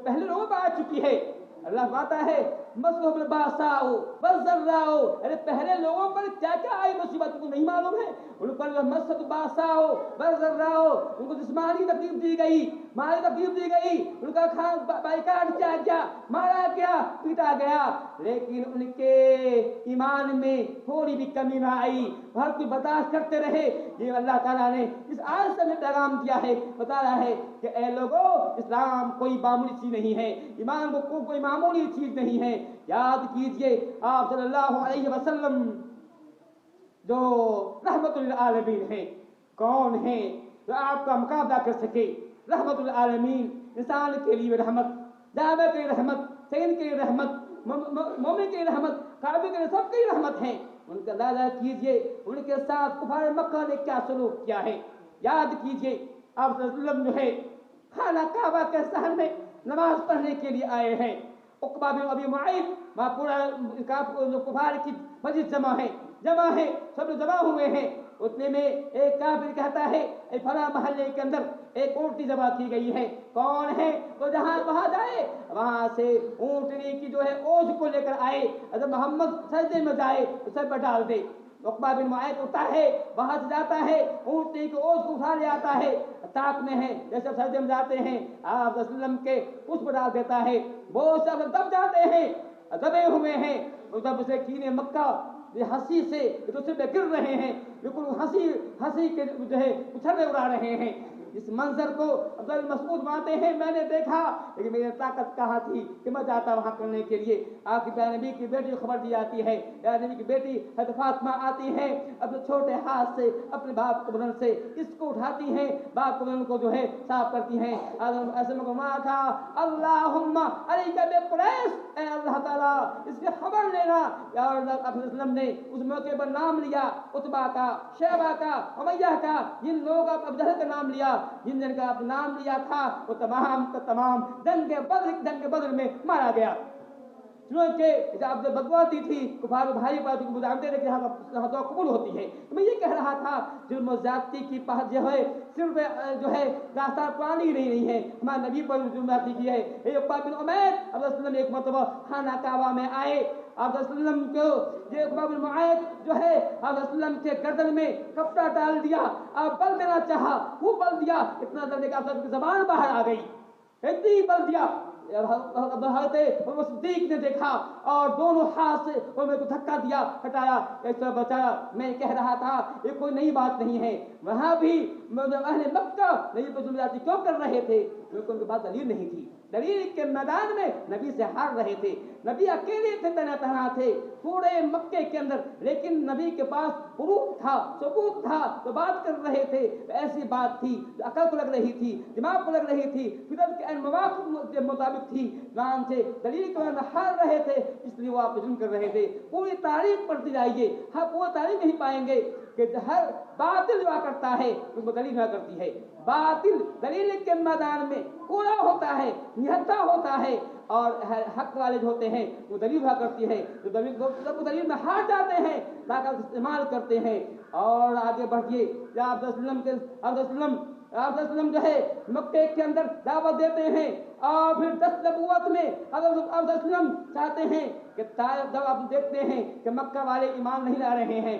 پہلے لوگوں پر آ چکی ہے۔ اللہ فرماتا ہے مسلم الباساء والضراء، ارے پہلے لوگوں پر کیا کیا آئی مصیبت کو نہیں معلوم ہے؟ ان پر مسلم الباساء والضراء، ان کو جسمانی تکلیف دی گئی، مالی تکلیف دی گئی، ان کا کھانا بائیکاٹ کیا گیا، مارا گیا، پیٹا گیا، لیکن ان کے ایمان میں تھوڑی بھی کمی نہ آئی، ہر کوئی برداشت کرتے رہے۔ یہ اللہ تعالیٰ نے اس آیت سے پیغام دیا ہے، بتا رہا ہے کہ اے لوگوں، اسلام کوئی معمولی چیز نہیں ہے، ایمان کو کوئی معمولی چیز نہیں ہے۔ یاد کیجئے آپ صلی اللہ علیہ وسلم جو رحمت للعالمین ہیں، کون ہیں جو آپ کا مقابلہ کر سکے؟ رحمت للعالمین، انسان کے لیے رحمت، جانور کے لیے رحمت، سین کے لیے رحمت، مومن کے لیے رحمت، کافر کے لیے سب کے لیے رحمت ہے۔ ان کا اندازہ کیجئے ان کے ساتھ کفار مکہ نے کیا سلوک کیا ہے۔ یاد کیجئے آپ صلی اللہ علیہ وسلم جو ہے خانہ کعبہ کے صحن میں نماز پڑھنے کے لیے آئے ہیں۔ عقبہ بن ابی معیط، وہاں پورا کفار کی مجلس جمع ہے، سب لوگ جمع ہوئے ہیں۔ اتنے میں ایک کافر کہتا ہے اے فلاں محلے کے اندر ایک اونٹنی ذبح کی گئی ہے، کون ہے تو جہاں وہاں جائے، وہاں سے اونٹنی کی جو ہے اوج کو لے کر آئے، اگر محمد سجدے میں جائے تو سر پر ڈال دے۔ عقبہ بن معیط اٹھتا ہے، وہاں سے جاتا ہے، اونٹنی کی اوج کو اٹھا لے آتا ہے، طاق میں ہے، جیسے سجدے میں جاتے ہیں آپ صلی اللہ علیہ وسلم کے اس پر ڈال دیتا ہے، وہ سب دب جاتے ہیں، دبے ہوئے ہیں، جب اسے کینے مکہ ہنسی سے دوسرے پہ گر رہے ہیں، بالکل ہنسی کے جو ہے اچھلے اڑا رہے ہیں۔ اس منظر کو عبداللہ بن مسعود مانتے ہیں میں نے دیکھا، لیکن میری طاقت کہاں تھی کہ میں جاتا وہاں کرنے کے لیے۔ آخر پیارے نبی کی بیٹی کو خبر دی جاتی ہے، پیارے نبی کی بیٹی حضرت فاطمہ آتی ہے، اپنے چھوٹے ہاتھ سے اپنے باپ کے بدن سے اس کو اٹھاتی ہیں، باپ کے بدن کو جو ہے صاف کرتی ہیں۔ ایسے میں کہا تھا اللہم علیک بقریش، اے اللہ تعالیٰ اس کی خبر لینا۔ یا اللہ صلی اللہ علیہ وسلم نے اس موقع پر نام لیا عتبہ کا، شیبہ کا، امیہ کا، جن لوگوں کا ابو جہل کا نام لیا، جن کا نام لیا تھا وہ تمام کا تمام جنگ بدر میں مارا گیا۔ چنانچہ جب بدوا دی تھی کفار بھائی باتوں کو جانتے تھے کہ یہاں دعا قبول ہوتی ہے، تو میں یہ کہہ رہا تھا ظلم و زیادتی کی جو ہے صرف جو ہے داستان پرانی نہیں ہے، ہمارے نبی پر ظلم زیادتی کی ہے۔ عقبہ بن عمیر آپ صلی اللہ علیہ وسلم ایک مرتبہ خانہ کعبہ میں آئے، آپ صلی اللہ علیہ وسلم کو یہ عقبہ بن معیط جو ہے آپ صلی اللہ علیہ وسلم کے گردن میں کپڑا ڈال دیا، آپ بل دینا چاہا، وہ بل دیا، اتنا درد کہ آپ کی زبان باہر آ گئی، اتنی بل دیا۔ حضرت صدیق نے دیکھا اور دونوں ہاتھ سے میرے کو دھکا دیا، ہٹایا، ایسا بچایا۔ میں کہہ رہا تھا یہ کوئی نئی بات نہیں ہے، وہاں بھی اہل مکہ نبی پر ظلم زیادتی کیوں کر رہے تھے؟ کیونکہ ان کے پاس دلیل نہیں تھی، دلیل کے میدان میں نبی سے ہار رہے تھے، نبی اکیلے تھے، تنہا تھے پورے مکے کے اندر، لیکن نبی کے پاس پروف تھا، ثبوت تھا، تو بات کر رہے تھے۔ ایسی بات تھی جو عقل کو لگ رہی تھی، دماغ کو لگ رہی تھی، فطرت کے مواقع کے مطابق تھی، نام سے دلیل کو ہار رہے تھے، اس لیے وہ آپ ظلم کر رہے تھے۔ پوری تاریخ پڑھتے جائیے، ہاں پوری تاریخ نہیں پائیں گے کہ ہر باطل ہوا کرتا ہے اس کو دلیل ہوا کرتی ہے، باطل دلیل کے میدان میں کوڑا ہوتا ہے، نہتا ہوتا ہے، اور حق والے جو ہوتے ہیں وہ دلیل ہوا کرتی ہے، جو دلیل میں ہار جاتے ہیں طاقت استعمال کرتے ہیں۔ اور آگے بڑھیے، آپ صلی اللہ علیہ وسلم جو ہے مکے کے اندر دعوت دیتے ہیں، اور پھر 10 نبوت میں آپ صلی اللہ علیہ وسلم چاہتے ہیں کہ جب آپ دیکھتے ہیں کہ مکہ والے ایمان نہیں لا رہے ہیں،